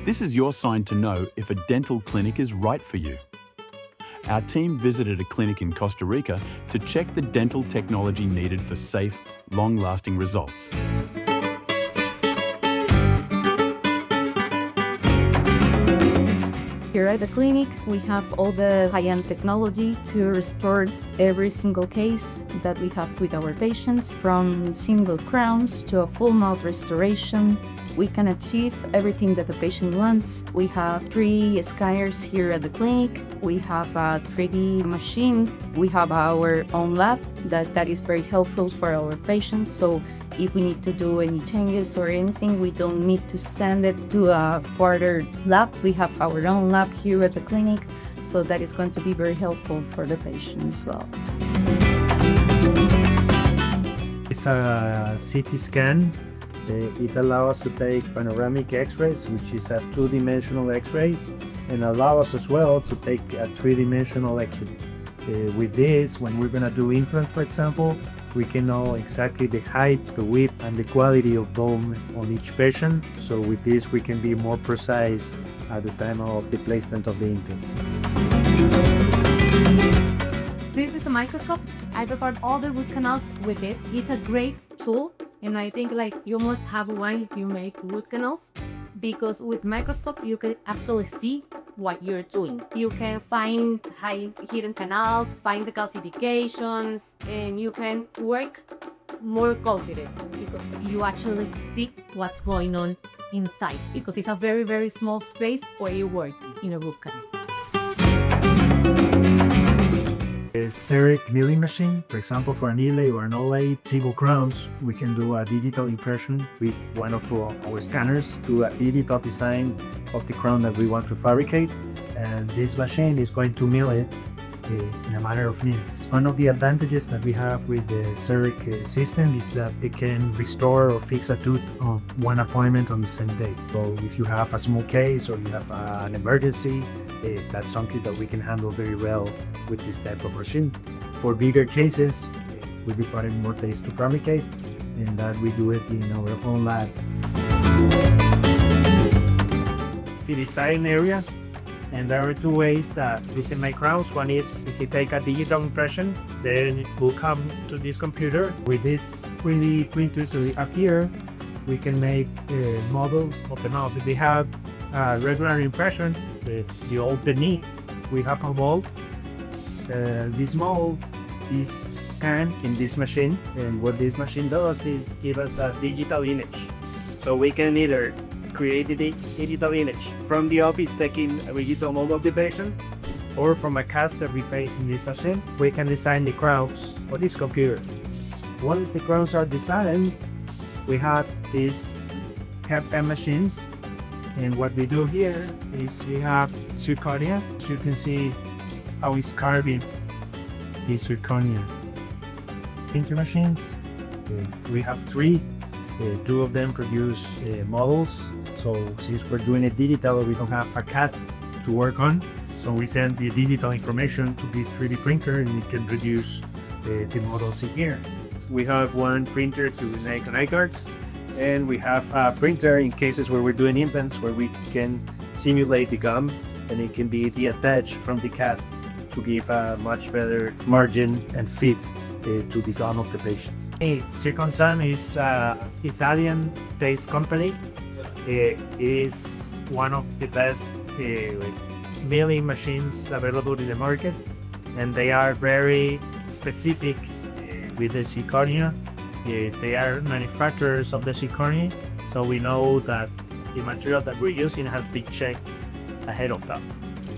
This is your sign to know if a dental clinic is right for you. Our team visited a clinic in Costa Rica to check the dental technology needed for safe, long-lasting results. Here at the clinic, we have all the high-end technology to restore every single case that we have with our patients, from single crowns to a full mouth restoration. We can achieve everything that the patient wants. We have 3 scanners here at the clinic. We have a 3D machine. We have our own lab that is very helpful for our patients. So if we need to do any changes or anything, we don't need to send it to a further lab. We have our own lab here at the clinic. So that is going to be very helpful for the patient as well. It's a CT scan. It allows us to take panoramic x-rays, which is a 2-dimensional x-ray, and allow us as well to take a 3-dimensional x-ray. With this, when we're going to do implant, for example, we can know exactly the height, the width, and the quality of bone on each patient. So with this, we can be more precise at the time of the placement of the implants. This is a microscope. I prepared all the root canals with it. It's a great tool, and I think you must have one if you make root canals, because with microscope you can actually see what you're doing. You can find hidden canals, find the calcifications, and you can work more confident because you actually see what's going on inside, because it's a very, very small space where you work in a root canal. A CEREC milling machine, for example, for an inlay or an OLA single crowns, we can do a digital impression with one of our scanners to a digital design of the crown that we want to fabricate, and this machine is going to mill it in a matter of minutes. One of the advantages that we have with the CEREC system is that it can restore or fix a tooth on one appointment on the same day. So if you have a small case or you have an emergency, that's something that we can handle very well with this type of machine. For bigger cases, we require more days to fabricate, and that we do it in our own lab. The design area, and there are 2 ways that we can make crowns. One is if you take a digital impression, then it will come to this computer. With this 3D printer to appear, we can make models of the mouth. If we have a regular impression, the old technique, we have a mold. This mold is scanned in this machine, and what this machine does is give us a digital image. So we can either create the digital image from the office taking a digital mold of the patient, or from a cast that we face in this machine, we can design the crowns for this computer. Once the crowns are designed, we have these CAD machines, and what we do here is we have Zirconia. As you can see how it's carving this Zirconia. Printer machines, we have 3. 2 of them produce models. So since we're doing it digital, we don't have a cast to work on. So we send the digital information to this 3D printer, and it can produce the models in here. We have one printer to make eye guards, and we have a printer in cases where we're doing implants, where we can simulate the gum, and it can be detached from the cast to give a much better margin and fit to the gum of the patient. Zirconia is an Italian-based company. It is one of the best milling machines available in the market, and they are very specific with the Zirconia. They are manufacturers of the Zirconia, so we know that the material that we're using has been checked ahead of time.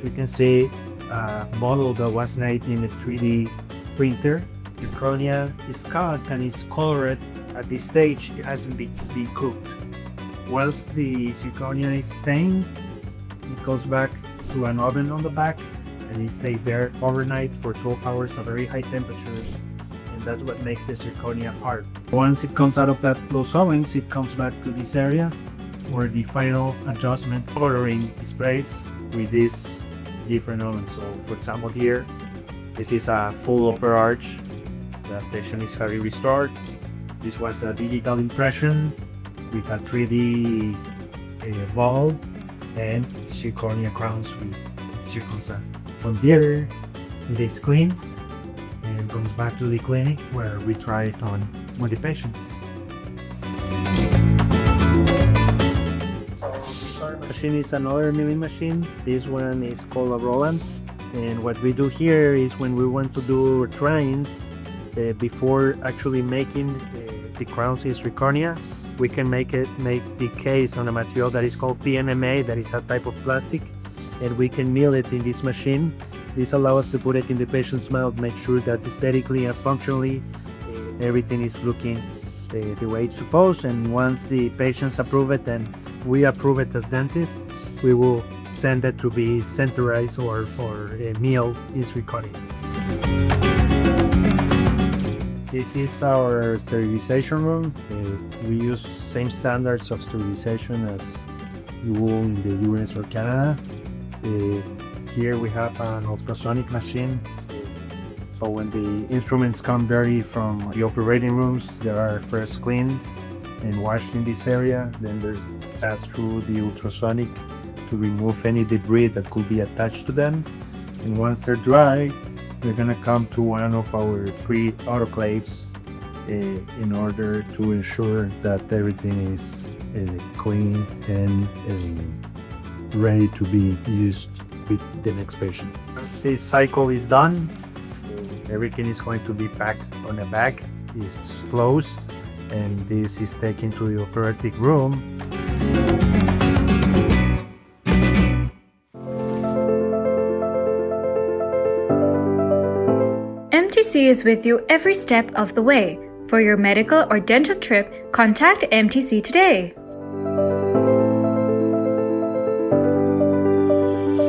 We can see a model that was made in a 3D printer. Zirconia is cut and is colored. At this stage, it hasn't been cooked. Once the Zirconia is stained, it goes back to an oven on the back, and it stays there overnight for 12 hours at very high temperatures, and that's what makes the Zirconia hard. Once it comes out of those ovens, it comes back to this area where the final adjustments coloring is placed with these different ovens. So for example here, this is a full upper arch. The patient is already restored. This was a digital impression with a 3D ball, and zirconia crowns with zirconia. From here, it is clean and comes back to the clinic where we try it on the patients. This machine is another milling machine. This one is called a Roland, and what we do here is when we want to do trials before actually making the crowns in zirconia, we can make the case on a material that is called PMMA, that is a type of plastic, and we can mill it in this machine. This allows us to put it in the patient's mouth, make sure that aesthetically and functionally everything is looking the way it's supposed. And once the patients approve it and we approve it as dentists, we will send it to be centerized or for a meal in zirconia. This is our sterilization room. We use same standards of sterilization as you will in the US or Canada. Here we have an ultrasonic machine. So when the instruments come dirty from the operating rooms, they are first cleaned and washed in this area. Then they're passed through the ultrasonic to remove any debris that could be attached to them. And once they're dry, they're gonna come to one of our pre-autoclaves in order to ensure that everything is clean and ready to be used with the next patient. Once this cycle is done, everything is going to be packed on a bag, is closed, and this is taken to the operating room. MTC is with you every step of the way. For your medical or dental trip, contact MTC today.